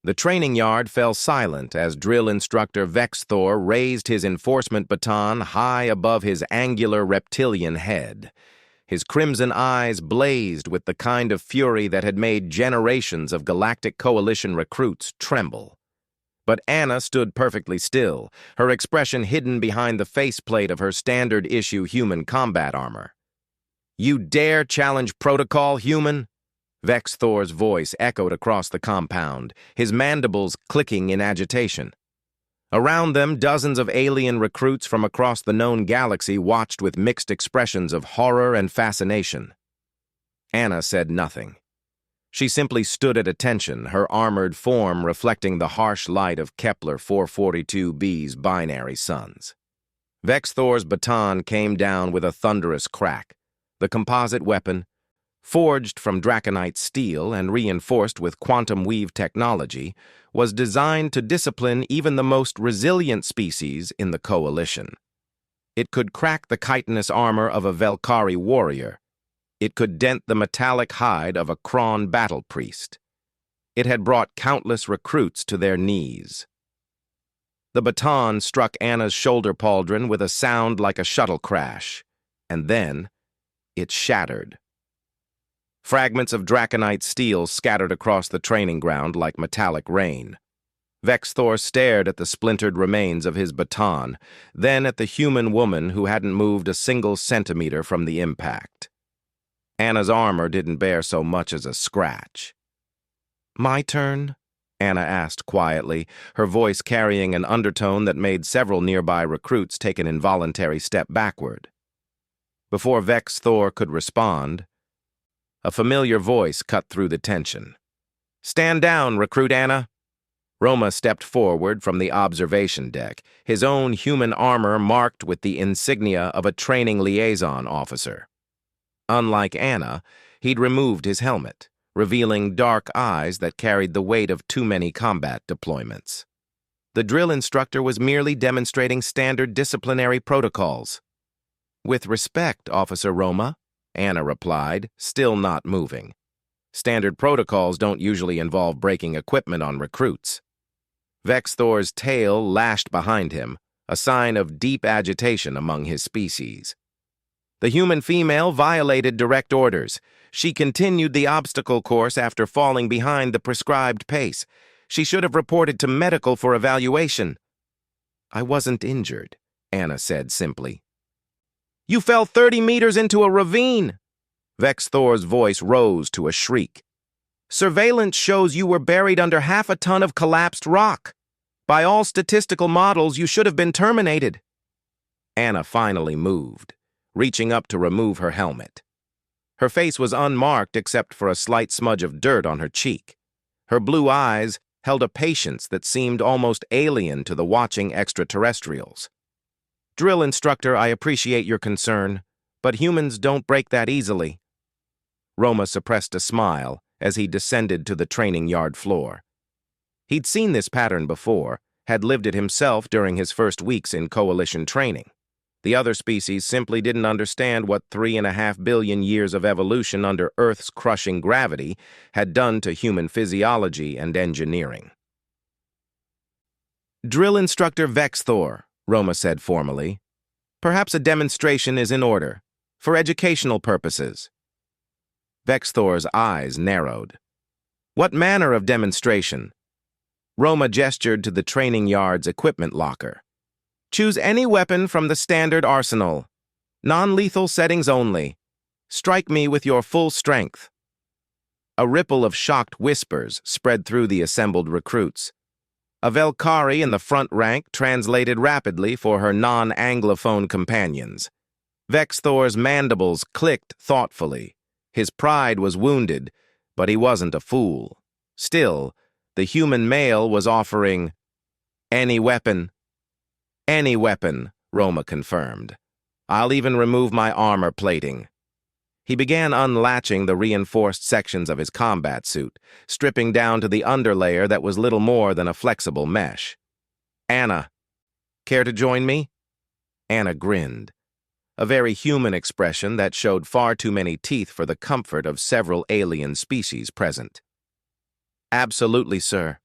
The training yard fell silent as drill instructor Vex Thor raised his enforcement baton high above his angular reptilian head. His crimson eyes blazed with the kind of fury that had made generations of Galactic Coalition recruits tremble. But Anna stood perfectly still, her expression hidden behind the faceplate of her standard-issue human combat armor. "You dare challenge protocol, human?" Vex Thor's voice echoed across the compound, his mandibles clicking in agitation. Around them, dozens of alien recruits from across the known galaxy watched with mixed expressions of horror and fascination. Anna said nothing. She simply stood at attention, her armored form reflecting the harsh light of Kepler 442b's binary suns. Vex Thor's baton came down with a thunderous crack. The composite weapon, forged from draconite steel and reinforced with quantum weave technology, was designed to discipline even the most resilient species in the Coalition. It could crack the chitinous armor of a Velkari warrior. It could dent the metallic hide of a Kron battle priest. It had brought countless recruits to their knees. The baton struck Anna's shoulder pauldron with a sound like a shuttle crash, and then it shattered. Fragments of draconite steel scattered across the training ground like metallic rain. Vex Thor stared at the splintered remains of his baton, then at the human woman who hadn't moved a single centimeter from the impact. Anna's armor didn't bear so much as a scratch. "My turn?" Anna asked quietly, her voice carrying an undertone that made several nearby recruits take an involuntary step backward. Before Vex Thor could respond, a familiar voice cut through the tension. "Stand down, Recruit Anna." Roma stepped forward from the observation deck, his own human armor marked with the insignia of a training liaison officer. Unlike Anna, he'd removed his helmet, revealing dark eyes that carried the weight of too many combat deployments. The drill instructor was merely demonstrating standard disciplinary protocols. "With respect, Officer Roma," Anna replied, still not moving. "Standard protocols don't usually involve breaking equipment on recruits." Vex Thor's tail lashed behind him, a sign of deep agitation among his species. The human female violated direct orders. She continued the obstacle course after falling behind the prescribed pace. She should have reported to medical for evaluation. "I wasn't injured," Anna said simply. "You fell 30 meters into a ravine!" Vex Thor's voice rose to a shriek. "Surveillance shows you were buried under half a ton of collapsed rock. By all statistical models, you should have been terminated." Anna finally moved, reaching up to remove her helmet. Her face was unmarked except for a slight smudge of dirt on her cheek. Her blue eyes held a patience that seemed almost alien to the watching extraterrestrials. "Drill instructor, I appreciate your concern, but humans don't break that easily." Roma suppressed a smile as he descended to the training yard floor. He'd seen this pattern before, had lived it himself during his first weeks in Coalition training. The other species simply didn't understand what 3.5 billion years of evolution under Earth's crushing gravity had done to human physiology and engineering. "Drill instructor Vex Thor," Roma said formally. "Perhaps a demonstration is in order, for educational purposes." Vex Thor's eyes narrowed. "What manner of demonstration?" Roma gestured to the training yard's equipment locker. "Choose any weapon from the standard arsenal. Non-lethal settings only. Strike me with your full strength." A ripple of shocked whispers spread through the assembled recruits. A Velkari in the front rank translated rapidly for her non-Anglophone companions. Vex Thor's mandibles clicked thoughtfully. His pride was wounded, but he wasn't a fool. Still, the human male was offering any weapon. "Any weapon," Roma confirmed. "I'll even remove my armor plating." He began unlatching the reinforced sections of his combat suit, stripping down to the underlayer that was little more than a flexible mesh. "Anna, care to join me?" Anna grinned, a very human expression that showed far too many teeth for the comfort of several alien species present. "Absolutely, sir."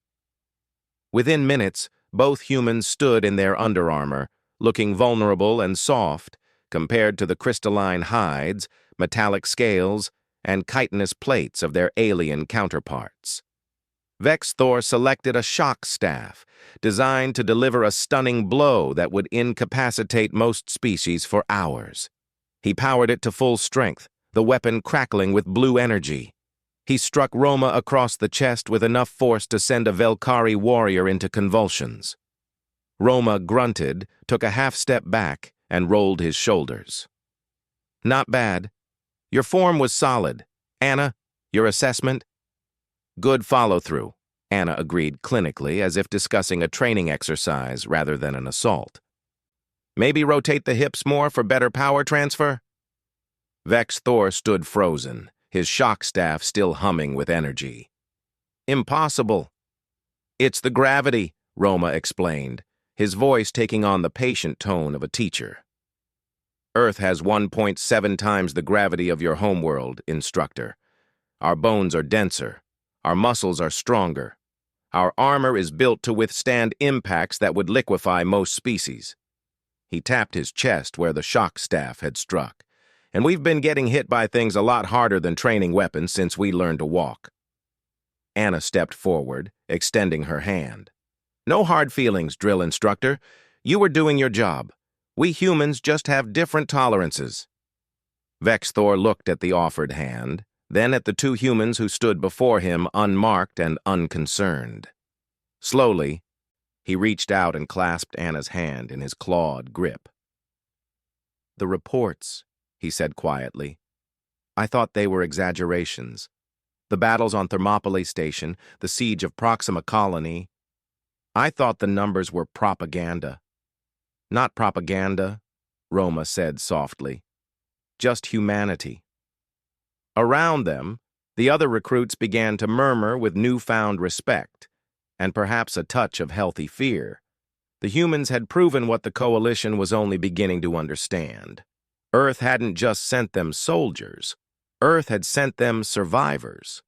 Within minutes, both humans stood in their underarmor, looking vulnerable and soft compared to the crystalline hides, metallic scales, and chitinous plates of their alien counterparts. Vex Thor selected a shock staff, designed to deliver a stunning blow that would incapacitate most species for hours. He powered it to full strength, the weapon crackling with blue energy. He struck Roma across the chest with enough force to send a Velkari warrior into convulsions. Roma grunted, took a half-step back, and rolled his shoulders. Not bad. Your form was solid. Anna, your assessment? Good follow-through, Anna agreed clinically, as if discussing a training exercise rather than an assault. Maybe rotate the hips more for better power transfer? Vex Thor stood frozen, his shock staff still humming with energy. Impossible. It's the gravity, Roma explained, his voice taking on the patient tone of a teacher. Earth has 1.7 times the gravity of your homeworld, Instructor. Our bones are denser. Our muscles are stronger. Our armor is built to withstand impacts that would liquefy most species. He tapped his chest where the shock staff had struck. And we've been getting hit by things a lot harder than training weapons since we learned to walk. Anna stepped forward, extending her hand. No hard feelings, drill instructor. You were doing your job. We humans just have different tolerances. Vex Thor looked at the offered hand, then at the two humans who stood before him unmarked and unconcerned. Slowly, he reached out and clasped Anna's hand in his clawed grip. The reports, he said quietly. I thought they were exaggerations. The battles on Thermopylae Station, the siege of Proxima Colony. I thought the numbers were propaganda. Not propaganda, Roma said softly. Just humanity. Around them, the other recruits began to murmur with newfound respect, and perhaps a touch of healthy fear. The humans had proven what the coalition was only beginning to understand. Earth hadn't just sent them soldiers. Earth had sent them survivors.